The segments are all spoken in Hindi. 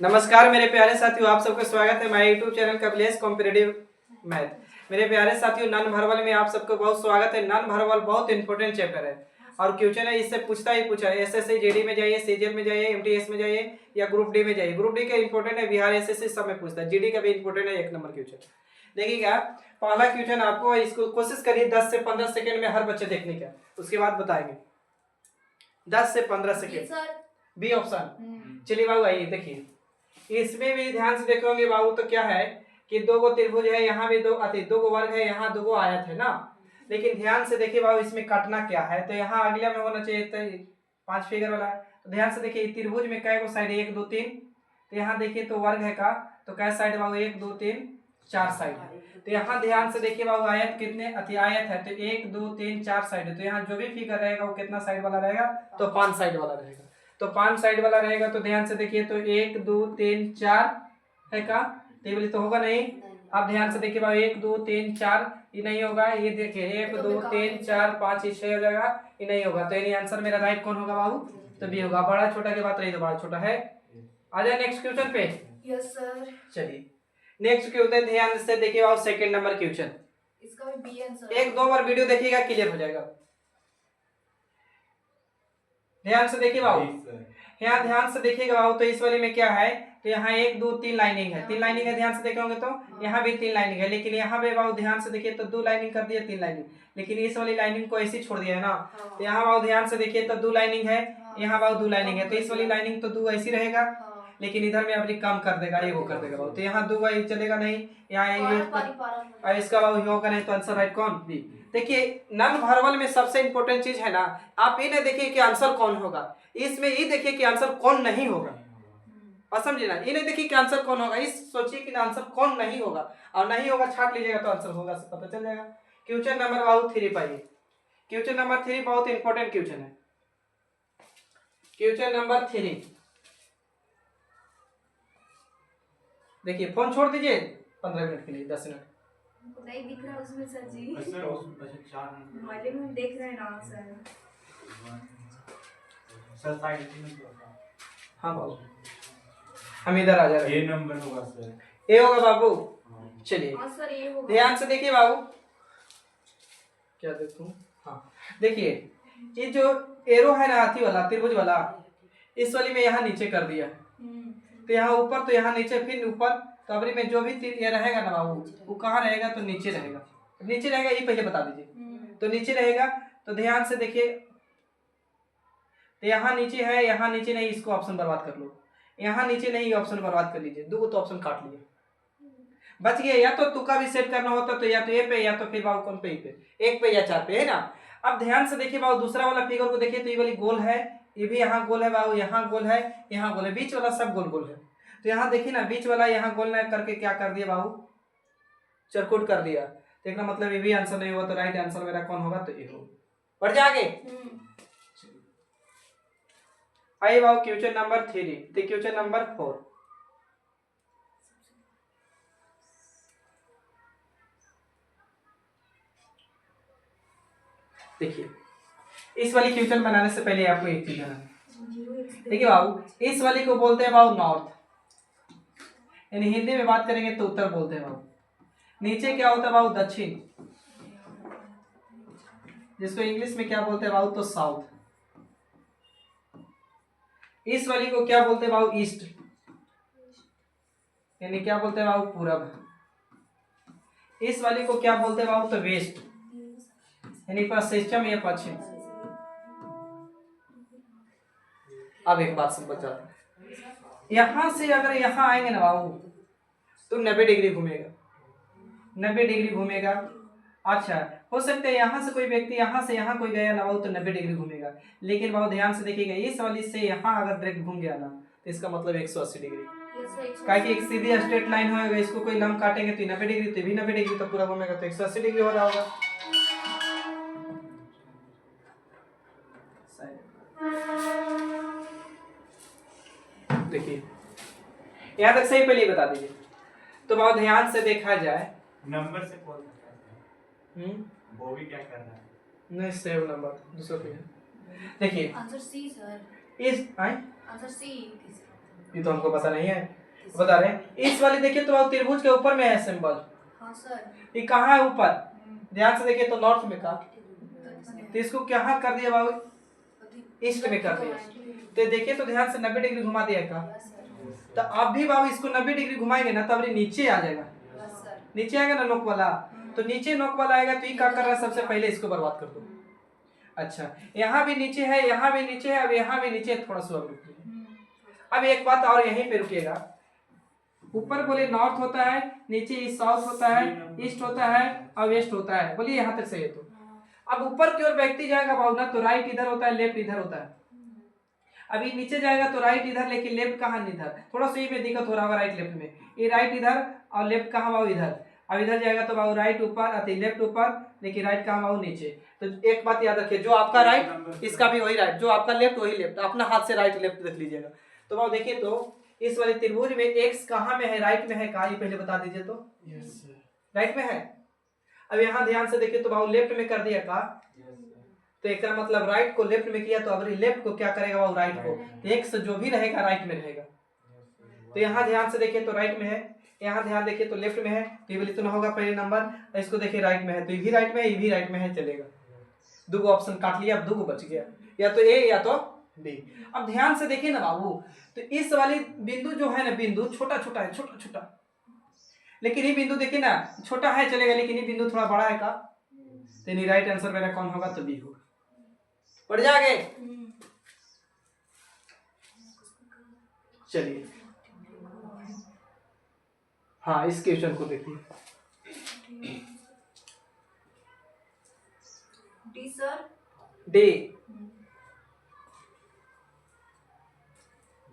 नमस्कार मेरे प्यारे साथियों, आप सबका स्वागत है मेरे YouTube channel Kapilesh competitive math. मेरे प्यारे साथियों, नन भरवल में आप सबको बहुत स्वागत है। नन भरवल बहुत इंपॉर्टेंट चैप्टर है और क्वेश्चन है इससे पूछता ही पूछा है। एसएससी जीडी में जाइए, सीजीएल में जाइए, एमटीएस में जाइए या ग्रुप डी में जाइए। ग्रुप डी का इंपॉर्टेंट है, बिहार एसएससी सब में पूछता है। जीडी का भी इंपॉर्टेंट है, 1 नंबर क्वेश्चन। देखिएगा पहला क्वेश्चन आपको, इसको कोशिश करिए 10 से 15 सेकंड में हर बच्चे देखने का, उसके बाद बताएंगे। 10 से 15 सेकंड बी ऑप्शन। चलिए बाबू आइए देखिए, इसमें भी ध्यान से देखोगे बाबू तो क्या है कि दो गो त्रिभुज है, यहाँ भी दो गो वर्ग है, यहाँ दो गो आयत है ना। लेकिन ध्यान से देखिए बाबू इसमें काटना क्या है, तो यहाँ अगले में होना चाहिए तो 5 फिगर वाला है। तो ध्यान से देखिए त्रिभुज में कै गो साइड है, 1 2 3। तो यहाँ देखिए तो वर्ग है का, तो कै साइड बाबू 1 2 3 4 साइड है। तो यहाँ ध्यान से देखिए बाबू आयत कितने आयत है, तो 1 2 3 4 साइड है। तो यहाँ जो भी फिगर रहेगा वो कितना साइड वाला रहेगा, तो 5 साइड वाला रहेगा। तो 5 साइड वाला रहेगा। तो ध्यान से देखिए तो 1 2 3 4 है का, टेबल तो होगा नहीं। अब ध्यान से देखिए बाबू 1 2 3 4 ये नहीं होगा। ये देखिए 1 2 3 4 5 6 हो जाएगा, ये नहीं होगा। तो यानी आंसर मेरा राइट कौन होगा बाबू, तो बी होगा। बड़ा छोटा की बात रही तो बड़ा छोटा है। आ जाए नेक्स्ट क्वेश्चन पे। Yes sir. चलिए नेक्स्ट क्वेश्चन ध्यान से देखिए बाबू, सेकंड नंबर क्वेश्चन। इसका भी बी आंसर। 1-2 बार वीडियो देखिएगा, क्लियर हो जाएगा। ध्यान से देखिए बाबू, यहाँ ध्यान से देखिएगा बाबू। तो इस वाले में क्या है, तो यहाँ 1 2 3 लाइनिंग है, 3 लाइनिंग है। ध्यान से देखोगे तो यहाँ भी 3 लाइनिंग है, लेकिन यहाँ पे बाबू ध्यान से देखिए तो 2 लाइनिंग कर दिया, 3 लाइनिंग। लेकिन इस वाली लाइनिंग को ऐसे छोड़ दिया है ना। तो यहाँ बाबू ध्यान से देखिए तो 2 लाइनिंग है, यहाँ बाबू 2 लाइनिंग है। तो इस वाली लाइनिंग तो 2 ऐसी रहेगा, लेकिन इधर में अपनी कम कर देगा, ये वो कर देगा बाबू। तो यहाँ 2 चलेगा नहीं, यहाँ इसका बाबू होगा नहीं। तो आंसर राइट कौन, बी। देखिए नन भरवल में सबसे इंपॉर्टेंट चीज है ना, आप ये नहीं देखिए कि आंसर कौन होगा, इसमें ये देखिए कि आंसर कौन नहीं होगा। और समझे ना, ये नहीं देखिए कि आंसर कौन होगा, इस सोचिए कि आंसर कौन नहीं होगा। और नहीं होगा छाट लीजिएगा तो आंसर होगा से पता चल जाएगा। क्वेश्चन नंबर बाबू 3 पाइए। क्वेश्चन नंबर 3 बहुत इंपॉर्टेंट क्वेश्चन है। क्वेश्चन नंबर 3 देखिए, फोन छोड़ दीजिए 15 मिनट के लिए, 10 मिनट। नहीं दिख रहा उसमें सर जी। मोबाइल में देख रहे हैं ना सर। सर साइड में हाँ बाबू, हम इधर आ जा रहे हैं। ये नंबर होगा सर, ये होगा बाबू। चलिए हाँ सर ये होगा। ध्यान से देखिए बाबू, क्या देखूं, हाँ देखिए ये जो एरो है ना, हाथी वाला त्रिभुज वाला, इस वाली में यहाँ नीचे कर दिया, तो यहाँ ऊपर, तो यहाँ नीचे, फिर ऊपर। तो अबरी में जो भी ये रहेगा ना बाबू, वो कहाँ रहेगा, तो नीचे रहेगा। नीचे रहेगा, ये पहले बता दीजिए। तो नीचे रहेगा। तो ध्यान से देखिए, तो यहाँ नीचे है, यहाँ नीचे नहीं, इसको ऑप्शन बर्बाद कर लो। यहाँ नीचे नहीं, ऑप्शन बर्बाद कर लीजिए। 2 तो ऑप्शन काट लिए, बच गया। या तो तुक्का भी सेट करना होता तो या तो ए पे, या तो फिर बाबू कौन पे, पे 1 पे या 4 पे, है ना। अब ध्यान से देखिए बाबू, दूसरा वाला फिगर को देखिए तो ये वाली गोल है, ये भी यहाँ गोल है बाबू, यहाँ गोल है, यहाँ गोल है, बीच वाला सब गोल गोल है। तो यहाँ देखिए ना, बीच वाला यहाँ गोल ना करके क्या कर दिया बाबू, चरकुट कर दिया। देखना मतलब ये भी आंसर नहीं हुआ। तो राइट आंसर मेरा कौन होगा, तो ये होगा। बढ़ जा आगे। आइए बाबू क्वेश्चन नंबर 3, तो क्वेश्चन नंबर 4। देखिए इस वाली क्वेश्चन बनाने से पहले आपको एक चीज है, देखिए बाबू, इस वाली को बोलते हैं बाबू नॉर्थ, यानी हिंदी में बात करेंगे तो उत्तर बोलते हैं बाबू। नीचे क्या होता है बाबू, दक्षिण, जिसको इंग्लिश में क्या बोलते हैं बाबू, तो साउथ। इस वाली को क्या बोलते हैं बाबू, ईस्ट, यानी क्या बोलते हैं बाबू, पूरब। इस वाली को क्या बोलते हैं बाबू, तो वेस्ट, यानी पश्चिम या पश्चिम। अब एक बात समझ जाते हैं, यहां से अगर यहाँ आएंगे ना बाबू, तो 90 डिग्री घूमेगा, 90 डिग्री घूमेगा। अच्छा, हो सकता है यहाँ से कोई व्यक्ति यहाँ से यहाँ कोई गया ना बाबू, तो 90 डिग्री घूमेगा। लेकिन बाबू ध्यान से देखिएगा, इस वाली से यहाँ अगर डायरेक्ट घूम गया ना, तो इसका मतलब 180 डिग्री, क्या कि एक सीधी स्ट्रेट लाइन होगा। इसको कोई लंब काटेंगे तो 90 डिग्री, तो भी 90 डिग्री तो पूरा घूमेगा, तो 180 डिग्री हो रहा होगा। देखिए यहाँ तक सही, पहले बता दीजिए। तो बहुत ध्यान से देखा जाए, नंबर से कॉल करता है, वो भी क्या कर रहा है, नहीं सेव नंबर दूसरा पे। देखिए आंसर सी सर। इस आए आंसर सी। ये तो हमको पता नहीं है, बता रहे हैं। इस वाली देखिए तो त्रिभुज के ऊपर में है सिंबल, हाँ सर। ये कहाँ है ऊपर, ध्यान से देखिए तो नॉर्थ में का, तो इसको क्या कर दिया बाबू, ईस्ट में कर दिया। तो देखिए तो ध्यान से 90 डिग्री घुमा दिया का, तो अब भी बाबू इसको 90 डिग्री घुमाएंगे ना तब नीचे आ जाएगा, नीचे आएगा ना नोक वाला, तो नीचे नोक वाला आएगा तो ये क्या कर रहा है, सबसे पहले इसको बर्बाद कर दो। अच्छा यहाँ भी नीचे है, यहाँ भी नीचे है, अब यहाँ भी नीचे, थोड़ा सा रुक जाइए। अब एक बात और यहीं पे रुकिएगा, ऊपर बोले नॉर्थ होता है, नीचे साउथ होता है, ईस्ट होता है और वेस्ट होता है, बोलिए यहाँ तक सही है। तो अब ऊपर की ओर व्यक्ति जाएगा बाबू ना, तो राइट इधर होता है, लेफ्ट इधर होता है। अभी नीचे जाएगा तो राइट इधर, लेकिन लेफ्ट कहाँ इधर, थोड़ा सा में दिक्कत हो रहा होगा राइट लेफ्ट में, ये राइट इधर और लेफ्ट कहाँ बाबू इधर। अब इधर जाएगा तो बाबू राइट ऊपर, लेफ्ट ऊपर, लेकिन राइट कहाँ बाबू नीचे। तो एक बात याद रखिए, जो आपका राइट इसका भी वही राइट, जो आपका लेफ्ट वही लेफ्ट, अपना हाथ से राइट लेफ्ट देख लीजिएगा। तो बाबू देखिए तो इस वाले त्रिभुज में एक्स कहाँ में है, राइट में है कहाँ, ये पहले बता दीजिए। तो राइट में है। अब यहाँ ध्यान से देखिए तो बाबू लेफ्ट में कर दिया का, तो एक मतलब राइट को लेफ्ट में किया, तो अब लेफ्ट को क्या करेगा बाबू, राइट को। एक्स जो भी रहेगा राइट में रहेगा। तो यहाँ ध्यान से देखिए तो राइट में है, यहाँ ध्यान देखिए तो लेफ्ट में है, तो ये वाली तो ना होगा पहले नंबर। इसको देखिए राइट में है, तो ये भी राइट में है, ये भी राइट में है, चलेगा। दो ऑप्शन काट लिया, अब 2 बच गया, या तो ए या तो बी। अब ध्यान से देखिए ना बाबू, तो इस वाली बिंदु जो है ना, बिंदु छोटा छोटा है, छोटा छोटा, लेकिन ये बिंदु देखिए ना छोटा है चलेगा, लेकिन ये बिंदु थोड़ा बड़ा है का, तो नहीं राइट आंसर मेरा कौन होगा, तो बी होगा। बढ़ जाएंगे, चलिए हाँ इस क्वेश्चन को देखिए। D sir. D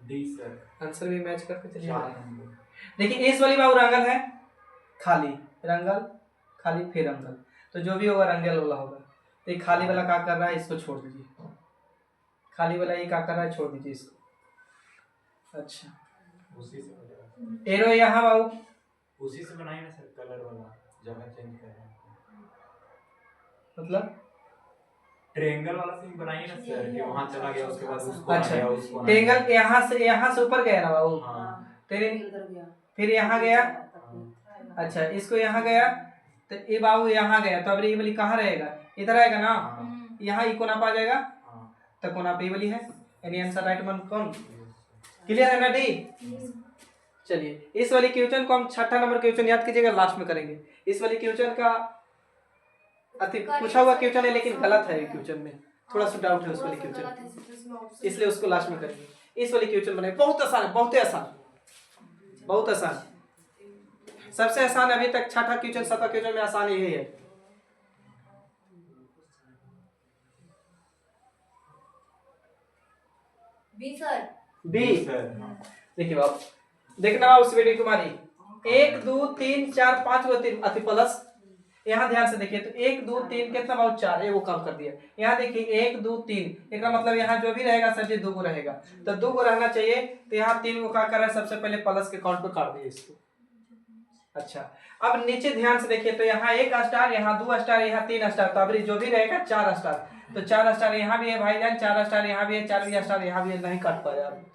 D sir, answer भी मैच करके चलिए। 4 नंबर। देखिए इस वाली बाबू रंगल है, खाली रंगल, खाली फिर रंगल, तो जो भी होगा रंगल वाला होगा। तो ये खाली वाला क्या कर रहा है, इसको छोड़ दीजिए, खाली वाला ये क्या कर रहा है, छोड़ दीजिए इसको। अच्छा उसी से बनाया, एरो यहाँ बाबू, उसी से बनाई ना सर, कलर वाला जगह चेंज कर रहे हैं, मतलब ट्रायंगल वाला सीन बनाइए ना सर, कि वहां चला गया उसके बाद उसको अच्छा, आ गया, उसको ट्रायंगल यहाँ से ऊपर गया ना बाबू, हाँ तेरे फिर यहाँ गया। अच्छा इसको यहाँ गया, तो ये बाबू यहाँ गया, तो अब ये वाली कहाँ रहेगा, इधर आएगा ना, हाँ यहाँ ई कोना पा जाएगा, हाँ। तो कोना पे ये वाली है, यानी आंसर राइट वन कौन, क्लियर है ना डी। चलिए इस वाली क्वेश्चन को हम 6ठा नंबर क्वेश्चन याद कीजिएगा, लास्ट में करेंगे। इस वाली क्वेश्चन का पूछा हुआ क्वेश्चन है, लेकिन गलत है क्वेश्चन में, थोड़ा सा डाउट है उस वाली क्वेश्चन, इसलिए उसको लास्ट में करेंगे। इस वाली क्वेश्चन बने बहुत आसान है, बहुत आसान, बहुत आसान, सबसे आसान अभी तक 6ठा क्वेश्चन 7वां क्वेश्चन में आसान यही है। B sir. बी सर, देखिए बाबू, देखना बाबू उस वीडियो तुम्हारी 1 2 3 4 5 वो तीन अति प्लस, यहाँ ध्यान से देखिए तो 1 2 3 कितना बाबू 4, ये वो काम कर दिया। यहाँ देखिए 1 2 3, इसका मतलब यहाँ जो भी रहेगा सर जी 2 गो रहेगा, तो 2 गो रहना चाहिए, तो यहाँ 3 गो क्या कर रहा है, सबसे पहले प्लस के काउंट पे काट दिए इसको। अच्छा अब नीचे ध्यान से देखिए तो यहाँ 1 स्टार, यहाँ 2 स्टार, यहाँ 3 स्टार, तो अभी जो भी रहेगा 4 स्टार, तो 4 स्टार यहाँ भी है भाईजान, 4 स्टार यहाँ भी है, 4 स्टार यहाँ भी है, नहीं काट पाया आप।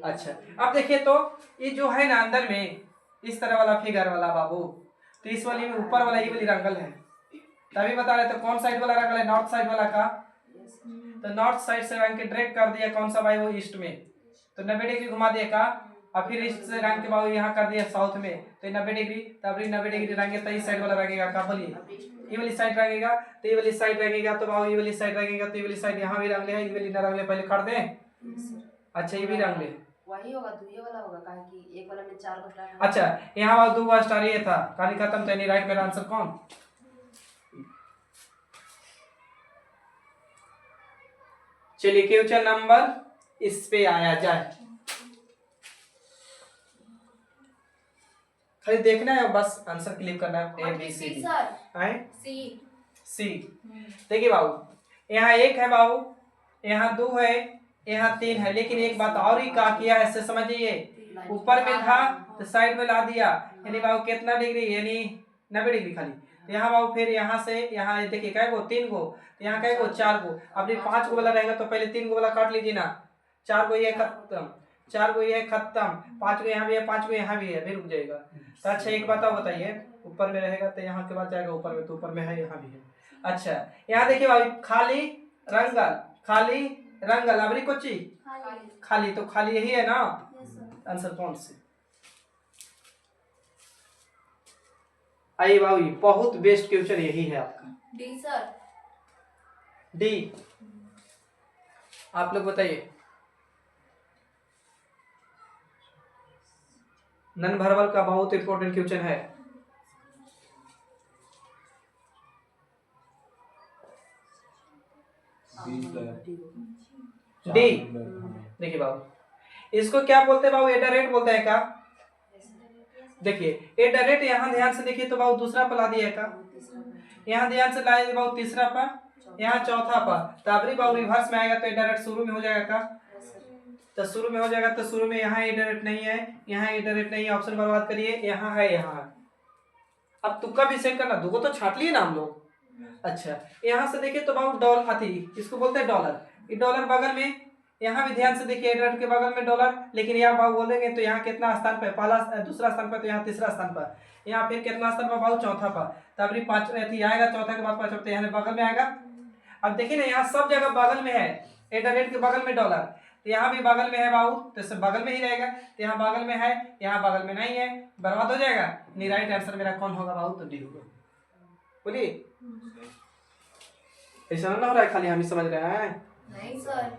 अच्छा अब देखिए तो ये जो है ना अंदर में इस तरह वाला फिगर वाला बाबू, तो इस वाली में ऊपर वाला ये वाली रंगल है, तभी बता रहे तो कौन साइड वाला रंगल है, नॉर्थ साइड वाला का, तो नॉर्थ साइड से रंग के ड्रैग कर दिया कौन सा भाई, वो ईस्ट में, तो 90 डिग्री घुमा दिया का, और फिर ईस्ट से रंग के बाबू यहाँ कर दिया साउथ में, तो 90 डिग्री, तब 90 डिग्री रंगे तो इस साइड वाला रंगेगा का, बोलिए ये वाली साइड रंगेगा, तो ये वाली साइड रंगेगा, तो बाबू ये वाली साइड रंगेगा, तो ये वाली साइड यहाँ भी रंग ले, ये वाली ना रंग ले, पहले कर दें। अच्छा ये भी रंग ले, वही होगा, दुइये वाला होगा, काहे कि एक वाला में 4 को स्टार। अच्छा यहाँ वाला 2 स्टार ये था, कहानी खत्म, तो यानी राइट मेरा आंसर कौन। चलिए क्वेश्चन नंबर इस पे आया जाए, खाली देखना है बस, आंसर क्लिक करना है, ए बी सी डी है सी। सी। देखिए बाबू यहाँ 1 है बाबू, यहाँ 2 है, यहाँ 3 है, लेकिन एक बात और ही क्या किया है, समझिए ऊपर में था तो साइड में ला दिया, यानी बाबू कितना डिग्री, यानी 90 डिग्री खाली, तो यहाँ बाबू फिर यहाँ से यहाँ देखिए कै गो 3 गो, तो यहाँ कै गो 4 गो, अब 5 गो वाला रहेगा तो पहले 3 गो वाला काट लीजिए ना, 4 गो ये खत्म, 4 गो ये खत्म, 5 गो यहाँ भी है, 5 गो यहाँ भी है, अभी रुक जाएगा। तो अच्छा एक बात और बताइए, ऊपर में रहेगा तो यहाँ के बाद जाएगा ऊपर में, तो ऊपर में है, यहाँ भी है। अच्छा यहाँ देखिए भाई, खाली रंगल, खाली रंगल, अबरी कोची खाली, तो खाली यही है ना आंसर कौन से? आइए बाबू, बहुत बेस्ट क्वेश्चन यही है आपका, डी सर। डी। आप लोग बताइए, नन वर्बल का बहुत इंपॉर्टेंट क्वेश्चन है। डी। देखिए बाबू, इसको क्या बोलते हैं बाबू? एडारेट बोलते हैं का? देखिए एडारेट, यहाँ ध्यान से देखिए तो बाबू दूसरा पर ला दिया का, यहाँ ध्यान से लाए बाबू तीसरा पर, यहाँ चौथा पर, तबरी बाबू रिवर्स में आएगा तो एडारेट शुरू में हो जाएगा का? तो शुरू में हो जाएगा, तो शुरू में यहाँ एडारेट नहीं है, यहाँ एडारेट नहीं है, ऑप्शन बर्बाद करिए, यहाँ है, यहाँ है। अब तुक्का भी सेट करना, दुगो तो छाट लिए ना हम लोग। अच्छा यहाँ से देखिए तो बाबू डॉलर अथी, इसको बोलते हैं डॉलर, ये डॉलर बगल में, यहाँ भी ध्यान से देखिए एडारेट के बगल में डॉलर, लेकिन यहाँ बाबू बोलेंगे तो यहाँ कितना स्थान पे? पहला, दूसरा स्थान पर, तो यहाँ तीसरा स्थान पर, यहाँ फिर कितना स्थान पर बाबू? चौथा पर, तब पांच अथी आएगा, चौथा के बाद पांचवा, तो यहाँ बगल में आएगा। अब देखिए ना यहाँ सब जगह बगल में है, एडारेट के बगल में डॉलर, तो यहाँ भी बगल में है बाबू, तो सब बगल में ही रहेगा, तो यहाँ बगल में है, यहाँ बगल में नहीं है, बर्बाद हो जाएगा। नहीं, राइट आंसर मेरा कौन होगा बाबू? तो डी होगा। बोलिए, ऐसा ना हो रहा है खाली हम ही समझ रहे हैं? नहीं सर।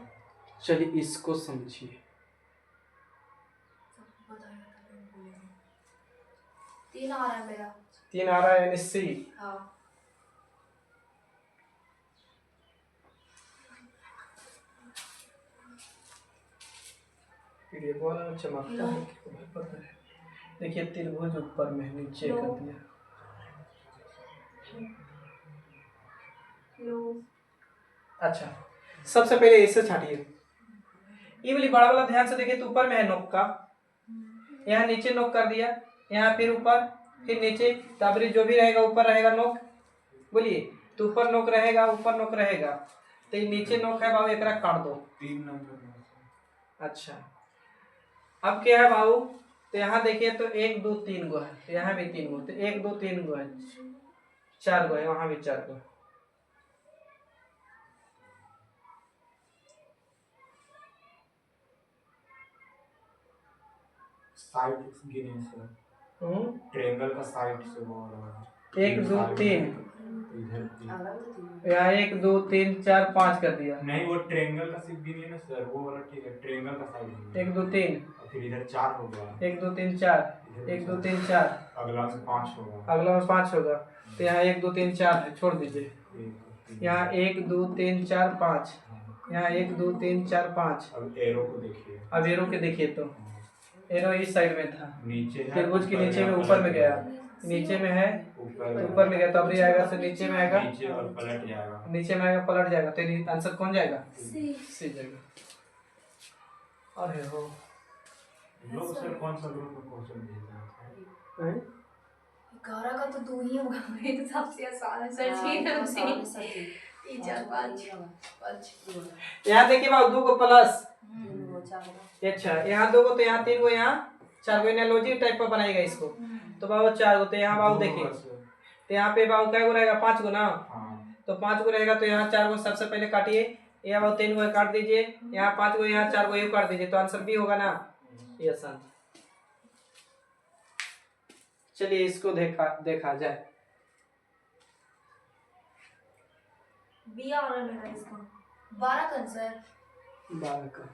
चलिए इसको समझिए, 3 आ रहा है मेरा। 3 आ रहा है, यानी सी। हाँ। ये बड़ा चमकता है, पता है। देखिए त्रिभुज ऊपर में, नीचे कर दिया। अच्छा सबसे पहले इसे छाटिए, ये वाली बड़ा वाला ध्यान से देखिए तो ऊपर में है नोक का, यहाँ नीचे नोक कर दिया, यहाँ फिर ऊपर, फिर नीचे, तबरी जो भी रहेगा ऊपर रहेगा नोक। बोलिए, तो ऊपर नोक रहेगा, ऊपर नोक रहेगा, तो ये नीचे नोक है बाबू, एकरा काट दो। 3 नंबर। अच्छा अब क्या है बाबू? तो यहाँ देखिए तो 1 2 3 गो है, तो यहाँ भी 3 गो, तो 1 2 3 गो है, 4 गो है, वहां भी 4 गो है। साइड गिने सर, ट्रायंगल का साइड से वो हो रहा है। 1 2 3, इधर यहाँ 1 2 3 4 5 कर दिया। नहीं, वो ट्रायंगल का सिर्फ गिने ना सर, वो वाला ठीक है, ट्रायंगल का साइड 1 2 3, और फिर इधर 4 हो गया, 1 2 3 4, 1 2 3 4, अगला में 5 होगा, अगला में 5 होगा, तो यहाँ 1 2 3 4 है, छोड़ दीजिए। यहाँ 1 2 3 4 5, यहाँ 1 2 3 4 5। अब एरो को देखिए, अब एरो के देखिए तो एरो इस साइड में था, नीचे है, त्रिभुज के नीचे में, ऊपर में गया, नीचे में है, ऊपर में गया, तो अभी आएगा तो नीचे में आएगा, नीचे और पलट जाएगा, नीचे में आएगा, पलट जाएगा, तो आंसर कौन जाएगा? सी जाएगा। अरे हो लोग सर कौन सा ग्रुप में क्वेश्चन भेजते हैं? 11 का तो 2 ही होगा, ये तो सबसे आसान है सर। 3 4 5 5। यहाँ देखिए बाबू 2 को प्लस, अच्छा यहाँ 2 को, तो यहाँ 3 को, यहाँ 4 को, एनालॉजी टाइप पर बनाएगा इसको, तो बाबू 4 को, तो यहाँ बाबू देखिए तो यहाँ पे बाबू क्या रहेगा? 5 को ना, तो 5 को रहेगा, तो यहाँ 4 को सबसे पहले काटिए, यहाँ बाबू 3 को काट दीजिए, यहाँ 5 को, यहाँ 4 को ये काट दीजिए, तो आंसर बी होगा ना। Yes answer. चलिए इसको देखा जाए। बी आ रहा है मेरा इसका। 12 का आंसर, 12 का।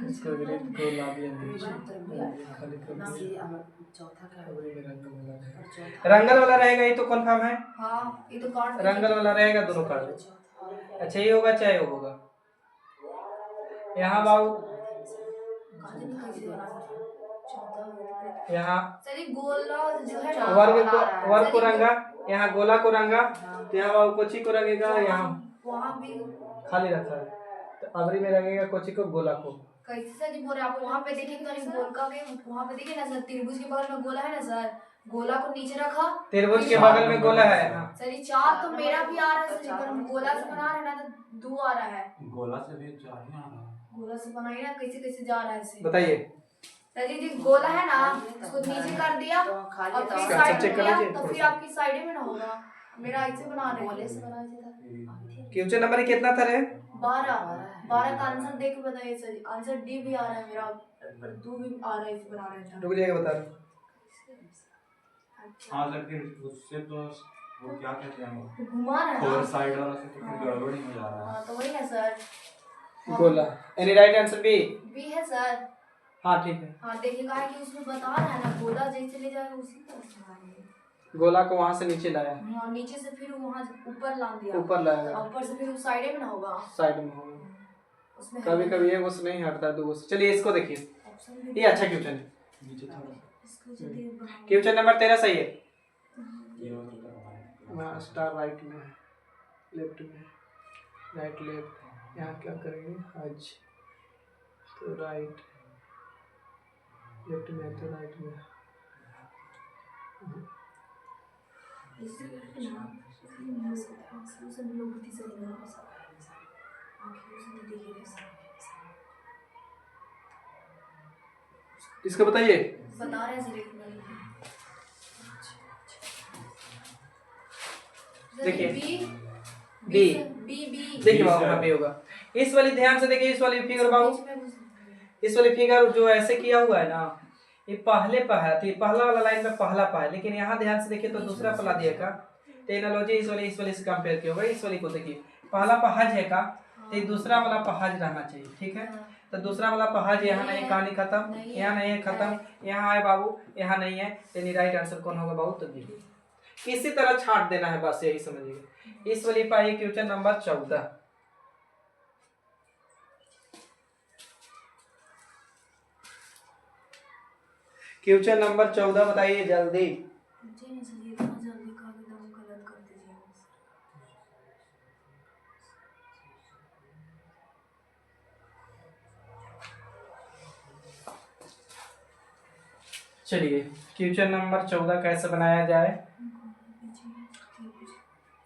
इसको ग्रेड को ला दिया नीचे, खाली कर दिया। रंगल वाला रहेगा, ये तो कंफर्म है। हाँ ये तो काट रंगल वाला रहेगा, दोनों काट दो। अच्छा ये होगा चाहे वो होगा। यहाँ बाबू, यहाँ सर ये गोला जो है ना, वर्ग को रंगा, यहाँ गोला को रंगा, तो यहाँ बाबू कोची को रंगेगा, यहाँ वहाँ भी खाली रखा है, तो अबरी में रंगेगा कोची को, गोला को। कैसे सर जी बोल रहे आप? वहाँ पे देखिए तो गोल का के वहाँ पे देखिए ना सर, त्रिभुज के बगल में गोला है ना सर, गोला को नीचे रखा। त्रिभुज के बगल में गोला है। हाँ। सर ये 4 तो मेरा भी आ रहा है सर, पर हम गोला से बना रहे हैं ना तो 2 आ रहा है। गोला से भी 4 ही आ रहा है। गोला से बनाई ना, कैसे कैसे जा रहा है इसे बताइए। सर ये जो गोला है ना उसको नीचे कर दिया तो खाली और फिर इसका साइड चेक में कर किया लीजिए तो थोड़ा फिर सा। आपकी साइड में ना होगा। मेरा ऐसे बना रहे गोले हैं। से बना था। क्वेश्चन नंबर कितना था रे? 12 का आंसर देख के बताइए सर। आंसर डी भी आ रहा है मेरा, पर 2 भी आ रहा है, इसे बना रहे थे। रुक जाइए बता रहा अच्छा। हाँ सर फिर उससे तो वो क्या कहते हैं वो तो घुमा रहा है फोर ना। साइड वाला से तो फिर गड़बड़ ही हो जा रहा है। हाँ तो वही है सर। हूँ। गोला। Any right answer B? B है सर। हाँ ठीक है। हाँ देखिएगा है कि उसमें बता रहा है ना, गोला जैसे ले जाएगा उसी तरह से बनाएंगे। गोला को वहां से नीचे लाया, हाँ नीचे से फिर वहाँ ऊपर ला दिया। ऊपर लाया, तो ऊपर से फिर उस साइड में ना होगा। साइड में होगा। उसमें कभी कभी एक उससे नहीं हटता, दो उससे। चलिए इसको देखिए, ऑप्शन ये अच्छा क्वेश्चन है। नीचे थोड़ा इसको जल्दी बनाओ। क्वेश्चन नंबर 13 सही है। ये वाला करवाना वहाँ स्टार राइट में है, लेफ्ट में, राइट लेफ्ट। यहाँ क्या करेंगे? हज तो राइट, लेफ्ट में तो राइट में। इससे ना सब लोग बुद्धि से नहीं हो सकते। आंखों से नहीं देखेंगे सर। इसको बताइए। बता रहे हैं सर एक मिनट। देखिए। B B. बी बी देखिए बाबू यहाँ पे होगा। इस वाली ध्यान से देखिए, इस वाली फिगर बाबू, इस वाली फिगर जो ऐसे किया हुआ है ना, ये पहले पा है, तो ये पहला वाला लाइन में पहला पा है, लेकिन यहाँ ध्यान से देखिए तो दूसरा पला दिया का। तो एनालॉजी इस वाली से कंपेयर किया होगा। इस वाली को देखिए, पहला पहाज है का, तो ये दूसरा वाला पहाज रहना चाहिए। ठीक है, तो दूसरा वाला पहाज यहाँ नहीं, कहानी खत्म, यहाँ नहीं है खत्म, यहाँ है बाबू, यहाँ नहीं है। यानी राइट आंसर कौन होगा बाबू? तो बी। इसी तरह छांट देना है, बस यही समझिएगा। इस वाली पाई क्वेश्चन नंबर 14। क्वेश्चन नंबर 14 बताइए जल्दी। चलिए क्वेश्चन नंबर 14 कैसे बनाया जाए।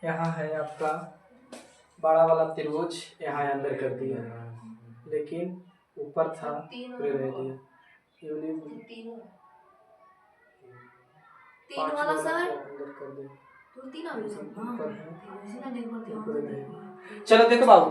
यहाँ है आपका बड़ा वाला त्रिभुज, यहाँ अंदर कर दिया, लेकिन ऊपर था पूरे रह दिया। तीन वाला सर अंदर कर दे। तो तीन आ गया ऊपर है, ऊपर है। चलो देखो बाबू,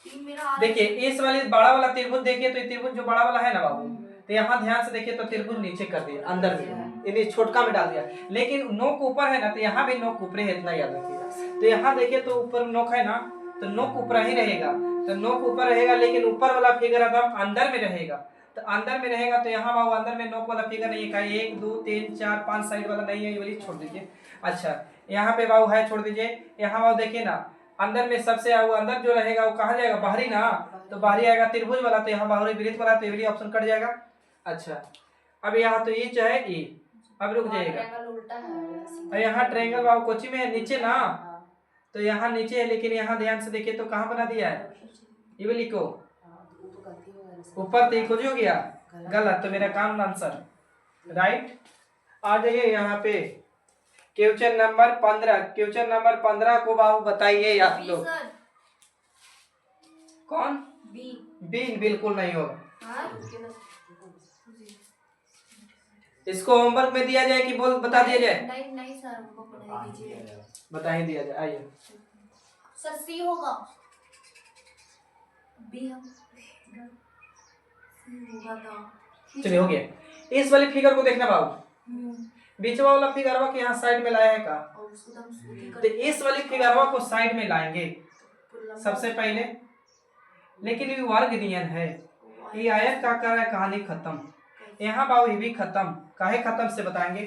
तीन मेरा देखिए इस वाली बड़ा वाला त्रिभुज देखिए, तो ये त्रिभुज जो बड़ा वाला है ना बाबू, तो यहाँ ध्यान से देखिए तो त्रिभुज नीचे कर दिया, अंदर में, यानी छोटका में डाल दिया, लेकिन नोक ऊपर है ना, तो यहाँ भी नोक ऊपर है, इतना याद रखिएगा। तो यहाँ देखिए तो ऊपर नोक है ना, तो नोक ऊपर ही रहेगा, तो नोक ऊपर रहेगा, लेकिन ऊपर वाला फिगर एकदम अंदर में रहेगा। तो अंदर में रहेगा तो यहाँ बाबू अंदर में नोक वाला फिगर नहीं है, 1 2 3 4 5 साइड वाला नहीं है, ये वाली छोड़ दीजिए। अच्छा यहाँ पे बाबू है, छोड़ दीजिए। यहाँ बाबू देखिए ना, अंदर में सबसे वो अंदर जो रहेगा वो कहाँ जाएगा? बाहरी ना, तो बाहरी आएगा त्रिभुज वाला, तो यहाँ बाहरी वृत्त वाला, तो ये ऑप्शन कट जाएगा। अच्छा अब यहाँ तो ये चाहे ई, अब रुक जाएगा। उल्टा है और यहाँ ट्रायंगल बाबू कोची में है, नीचे ना, तो यहाँ नीचे है, लेकिन यहाँ ध्यान से देखिए तो कहाँ बना दिया है? ये वाली को ऊपर, तो खोज हो गया गलत, तो मेरा काम आंसर राइट। आ जाइए यहाँ पे क्वेश्चन नंबर 15। क्वेश्चन नंबर 15 को बाबू बताइए आप लोग। कौन? बी। बी बिल्कुल नहीं होगा। हाँ? इसको होमवर्क में दिया जाए कि बोल बता दिया जाए? नहीं नहीं सर, हमको पढ़ाई दीजिए। बता ही दिया जाए। आइए सर सी होगा। बी हम होगा था। चलिए हो गया। इस वाली फिगर को देखना बाबू, बीच वाला फिगरवा के यहाँ साइड में लाया है का, और उसको तो हम सूती तो इस वाली फिगरवा को साइड में लाएंगे सबसे पहले, लेकिन ये वर्ग नियन है, ये आयत का कर है, कहानी खत्म। यहाँ बाबू ये भी खत्म, काहे खत्म से बताएंगे।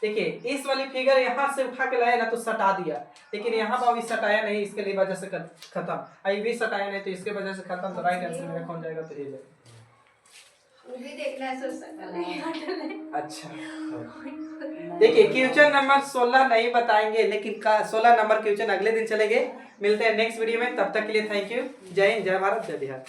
देखिए इस वाली फिगर यहाँ से उठा के लाया ना, तो सटा दिया, लेकिन यहाँ बाबू सटाया नहीं, इसके लिए वजह से खत्म। ये भी सटाया नहीं, तो इसके वजह से खत्म। तो राइट आंसर मेरा कौन जाएगा? तो ये जाएगा। वो भी देखना है सर। अच्छा देखिए क्वेश्चन नंबर 16 नहीं बताएंगे, लेकिन 16 नंबर क्वेश्चन अगले दिन चलेंगे। मिलते हैं नेक्स्ट वीडियो में, तब तक के लिए थैंक यू। जय हिंद, जय भारत, जय बिहार।